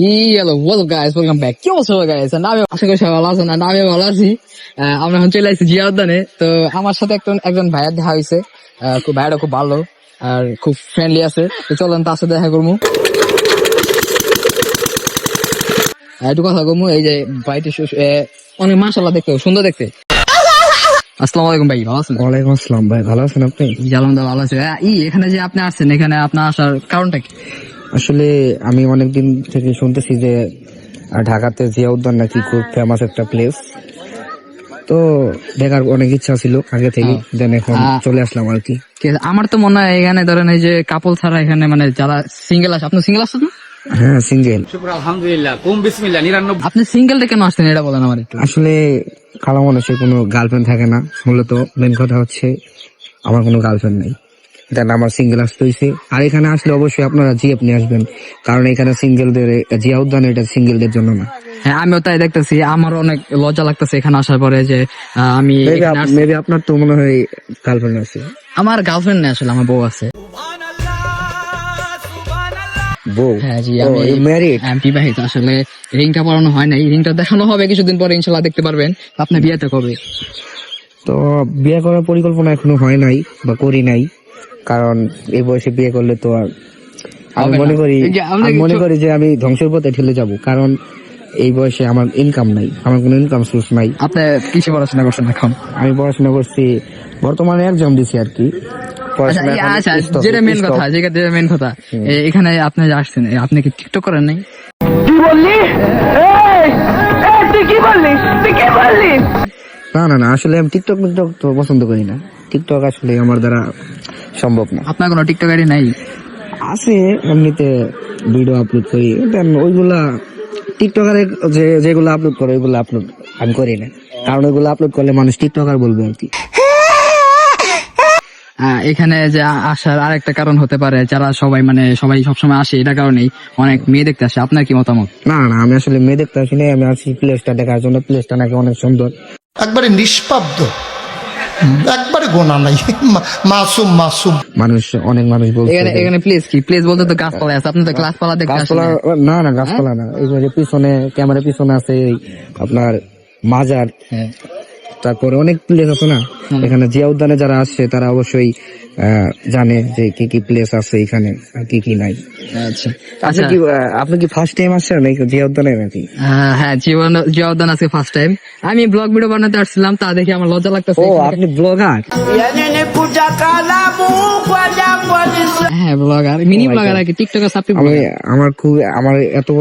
কি অবস্থা গাইস? আমি আশা করি সবাই ভালো আছেন। আমি ভালো আছি। আমরা এখন চলে আসছি জিয়া উদ্যানে। তো আমার সাথে একজন ভাইয়ের দেখা হয়েছে। ভাইয়াটা খুব ভালো আর খুব ফ্রেন্ডলি আছে। তো চলেন তার সাথে দেখা করবো, একটু কথা কমু। এই যে ভাইটি অনেক মাশাআল্লাহ দেখতে সুন্দর দেখতে। আসসালামু আলাইকুম ভাই, ভালো আছেন? ওয়ালাইকুম আসসালাম ভাই, ভালো আছেন আপনি? আলহামদুলিল্লাহ ভালো আছে। এখানে যে আপনি আসছেন, এখানে আপনার আসার কারণটা কি? আসলে আমি অনেকদিন থেকে শুনতেছি যে ঢাকাতে জিয়া উদ্যান নাকি খুব ফেমাস একটা প্লেস। তো দেখার অনেক ইচ্ছা ছিল আগে থেকে, দেন এখন চলে আসলাম আর কি। আমার তো মনে হয় এখানে ধরেন এই যে কাপল ছাড়া এখানে মানে যারা সিঙ্গেল আছে, আপনি সিঙ্গেল আসছেন না? হ্যাঁ সিঙ্গেল। আলহামদুলিল্লাহ, কুম বিসমিল্লাহ 99। আপনি সিঙ্গেলটা কেন আসছেন এটা বলেন আমার একটু। আসলে খালা মানুষের কোনো গার্লফ্রেন্ড থাকে না, মূলত মেন কথা হচ্ছে আমার কোনো গার্লফ্রেন্ড নেই, দেন আমার সিঙ্গেল আসতে হয়েছে। আর এখানে আসলে অবশ্যই আপনারা জিএফ নিয়ে আসবেন, কারণ এখানে সিঙ্গেলদের জিয়া উদ্যান এটা সিঙ্গেলদের জন্য না। হ্যাঁ, আমিও তাই দেখতেছি। আমার অনেক লজ্জা লাগতেছে এখানে আসার পরে যে আমি মেবি আপনার তো মনে হয় গার্লফ্রেন্ড আছে। আমার গার্লফ্রেন্ড নেই, আসলে আমার বউ আছে। বউ? হ্যাঁ জি, আমি ম্যারিড। আমি বিবাহিত। আসলে রিংটা পরানো হয় নাই, রিংটা দেখানো হবে কিছুদিন পরে, ইনশাল্লাহ দেখতে পারবেন। আপনার বিয়েটা কবে? তো বিয়ে করার পরিকল্পনা এখনো হয় নাই বা করি নাই, কারণ এই বয়সে বিয়ে করলে তো আর আমি মনে করি যে আমি ধ্বংসের পথে ঠেলে যাব, কারণ এই বয়সে আমার ইনকাম নাই, আমার কোনো ইনকাম সোর্স নাই। আপনি কিসে পড়াশোনা করছেন এখন? আমি পড়াশোনা করছি, বর্তমানে এক্সাম দিছি আর কি। আচ্ছা, যেটা মেন কথা এখানে আপনি যে আসছেন, আপনি কি টিকটক করেন নাই? না, আসলে আমি টিকটক তো পছন্দ করি না। টিকটক আসলে আমার দ্বারা সম্ভব না। আপনার কোনো টিকটক আইডি নাই? আছে, এমনিতে ভিডিও আপলোড করি, দেন ওইগুলা টিকটকারে যেগুলো আপলোড করে ওইগুলো আপলোড আমি করি না, কারণ ওইগুলো আপলোড করলে মানুষ টিকটকার বলবে আর কি। এখানে যে আসার আরেকটা কারণ হতে পারে, যারা সবাই সবসময় আসে, এটা কারণেই অনেক মেয়ে দেখতে আসে। আপনার কি মতামত? না, আমি আসলে মেয়ে দেখতে আসি না, আমি আসি প্লেসটা দেখার জন্য। প্লেসটা নাকি অনেক সুন্দর, একবারে নিষ্পাব্দ, একবারে গোনা নাই, মাসুম। অনেক মানুষ বলছে এখানে প্লেস কি? প্লেস বলতে তো গাছপালা আছে। আপনি তো গাছপালা দেখতে আসেন? না গাছপালা না, এই যে পিছনে ক্যামেরার পিছনে আছে আপনার মাজার, তারপরে অনেক প্লেস আছে না। এখানে জিয়া উদ্যানে যারা আসছে তারা অবশ্যই জানে যে কি কি প্লেস আছে এখানে আর কি কি নাই। আচ্ছা, আপনি কি ফার্স্ট টাইম আসছেন নাকি জিয়া উদ্যানে নাকি? হ্যাঁ, জিয়া উদ্যান আজকে ফার্স্ট টাইম। আমি ব্লগ ভিডিও বানাতে আসছিলাম, তা দেখে আমার লজ্জা লাগতেছে। ও, আপনি ব্লগার? হ্যাঁ, ব্লগার, মিনি ব্লগার আর কি, টিকটকে সাবস্ক্রাইব। আমার এত বড়